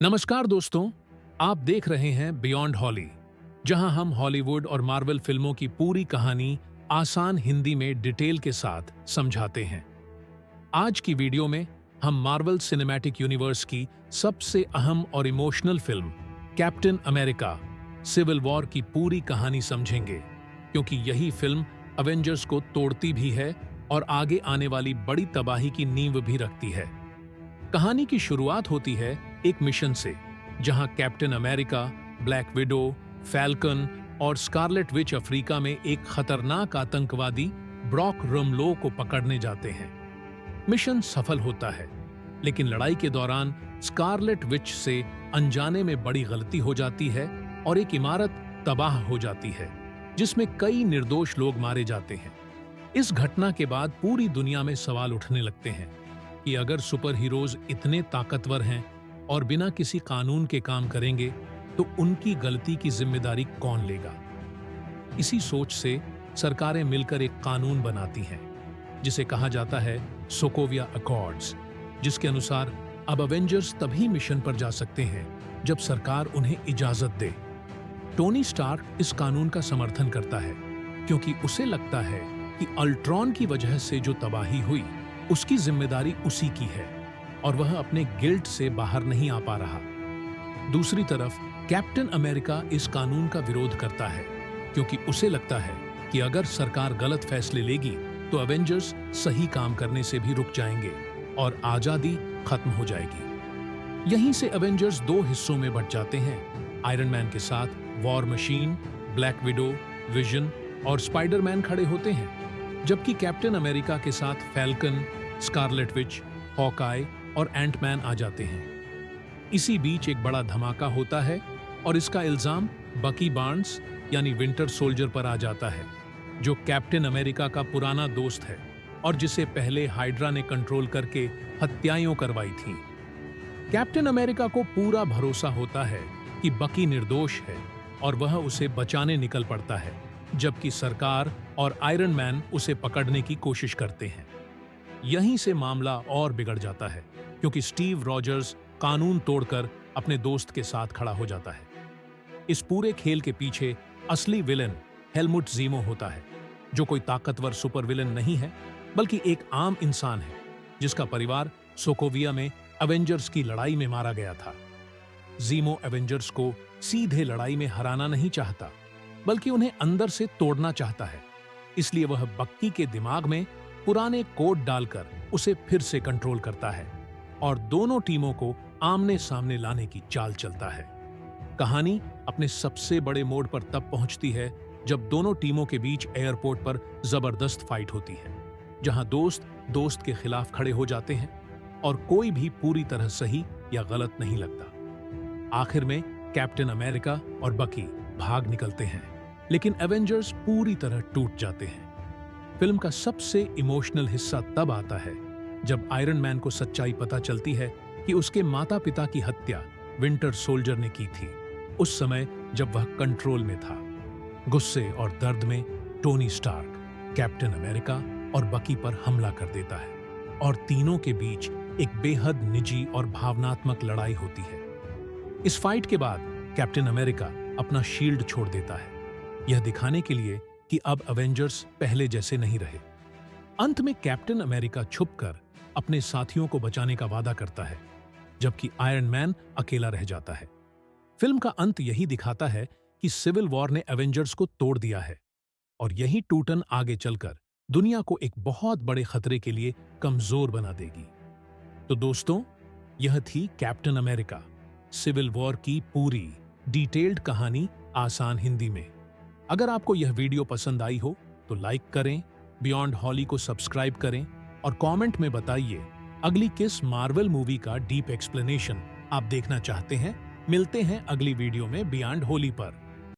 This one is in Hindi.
नमस्कार दोस्तों, आप देख रहे हैं बियॉन्ड हॉली, जहां हम हॉलीवुड और मार्वल फिल्मों की पूरी कहानी आसान हिंदी में डिटेल के साथ समझाते हैं। आज की वीडियो में हम मार्वल सिनेमैटिक यूनिवर्स की सबसे अहम और emotional film Captain America Civil War की पूरी कहानी समझेंगे, क्योंकि यही फिल्म अवेंजर्स को तोड़ती भी है और आगे आने वाली बड़ी तबाही की नींव भी रखती है। कहानी की शुरुआत होती है एक मिशन से, जहां captain America, black window, falcon और स्कारलेट विच अफ्रीका में एक खतरनाक आतंकवादी ब्रॉक रमलो को पकड़ने जाते हैं। मिशन सफल होता है, लेकिन लड़ाई के दौरान स्कारलेट विच से अनजाने में बड़ी गलती हो जाती है और एक इमारत तबाह हो जाती है, जिसमें कई निर्दोष लोग मारे जाते हैं। इस घटना के बाद पूरी दुनिया में सवाल उठने लगते हैं कि अगर सुपर हीरोज इतने ताकतवर हैं और बिना किसी कानून के काम करेंगे, तो उनकी गलती की जिम्मेदारी कौन लेगा। इसी सोच से सरकारें मिलकर एक कानून बनाती हैं, जिसे कहा जाता है सोकोविया अकॉर्ड्स, जिसके अनुसार अब अवेंजर्स तभी मिशन पर जा सकते हैं जब सरकार उन्हें इजाजत दे। टोनी स्टार्क इस कानून का समर्थन करता है, क्योंकि उसे लगता है कि अल्ट्रॉन की वजह से जो तबाही हुई, उसकी जिम्मेदारी उसी की है और वह अपने गिल्ट से बाहर नहीं आ पा रहा। दूसरी तरफ कैप्टन अमेरिका इस कानून का विरोध करता है, क्योंकि उसे लगता है कि अगर सरकार गलत फैसले लेगी तो अवेंजर्स सही काम करने से भी रुक जाएंगे और आजादी खत्म हो जाएगी। यहीं से अवेंजर्स दो हिस्सों में बंट जाते हैं। आयरन मैन के साथ war machine, black window, vision और स्पाइडरमैन खड़े होते हैं, जबकि कैप्टन अमेरिका के साथ फैल्कन, स्कारलेट विच, हॉकाई और एंटमैन आ जाते हैं। इसी बीच एक बड़ा धमाका होता है और इसका इल्जाम बकी बार्न्स यानी विंटर सोल्जर पर आ जाता है, जो कैप्टन अमेरिका का पुराना दोस्त है और जिसे पहले हाइड्रा ने कंट्रोल करके हत्याएं करवाई थी। कैप्टन अमेरिका को पूरा भरोसा होता है कि बकी निर्दोष है और वह उसे बचाने निकल पड़ता है, जबकि सरकार और आयरन मैन उसे पकड़ने की कोशिश करते हैं। यहीं से मामला और बिगड़ जाता है, क्योंकि स्टीव रॉजर्स कानून तोड़कर अपने दोस्त के साथ खड़ा हो जाता है। इस पूरे खेल के पीछे असली विलेन हेलमुट ज़ीमो होता है, जो कोई ताकतवर सुपर विलेन नहीं है, बल्कि एक आम इंसान है, जिसका परिवार सोकोविया में अवेंजर्स की लड़ाई में मारा गया था। ज़ीमो अवेंजर्स को सीधे लड़ाई में हराना नहीं चाहता, बल्कि उन्हें अंदर से तोड़ना चाहता है। इसलिए वह बक्की के दिमाग में पुराने कोड डालकर उसे फिर से कंट्रोल करता है और दोनों टीमों को आमने सामने लाने की चाल चलता है। कहानी अपने सबसे बड़े मोड़ पर तब पहुंचती है जब दोनों टीमों के बीच एयरपोर्ट पर जबरदस्त फाइट होती है, जहां दोस्त दोस्त के खिलाफ खड़े हो जाते हैं और कोई भी पूरी तरह सही या गलत नहीं लगता। आखिर में कैप्टन अमेरिका और बकी भाग निकलते हैं, लेकिन एवेंजर्स पूरी तरह टूट जाते हैं। फिल्म का सबसे इमोशनल हिस्सा तब आता है जब आयरन मैन को सच्चाई पता चलती है कि उसके माता पिता की हत्या विंटर सोल्जर ने की थी, उस समय जब वह कंट्रोल में था। गुस्से और दर्द में टोनी स्टार्क कैप्टन अमेरिका और बकी पर हमला कर देता है और तीनों के बीच एक बेहद निजी और भावनात्मक लड़ाई होती है। इस फाइट के बाद कैप्टन अमेरिका अपना शील्ड छोड़ देता है, यह दिखाने के लिए कि अब अवेंजर्स पहले जैसे नहीं रहे। अंत में कैप्टन अमेरिका छुपकर अपने साथियों को बचाने का वादा करता है, जबकि आयरन मैन अकेला रह जाता है। फिल्म का अंत यही दिखाता है कि सिविल वॉर ने एवेंजर्स को तोड़ दिया है और यही टूटन आगे चलकर दुनिया को एक बहुत बड़े खतरे के लिए कमजोर बना देगी। तो दोस्तों, यह थी कैप्टन अमेरिका सिविल वॉर की पूरी डिटेल्ड कहानी आसान हिंदी में। अगर आपको यह वीडियो पसंद आई हो तो लाइक करें, बियॉन्ड हॉली को सब्सक्राइब करें और कमेंट में बताइए अगली किस मार्वल मूवी का डीप एक्सप्लेनेशन आप देखना चाहते हैं। मिलते हैं अगली वीडियो में बियॉन्ड हॉली पर।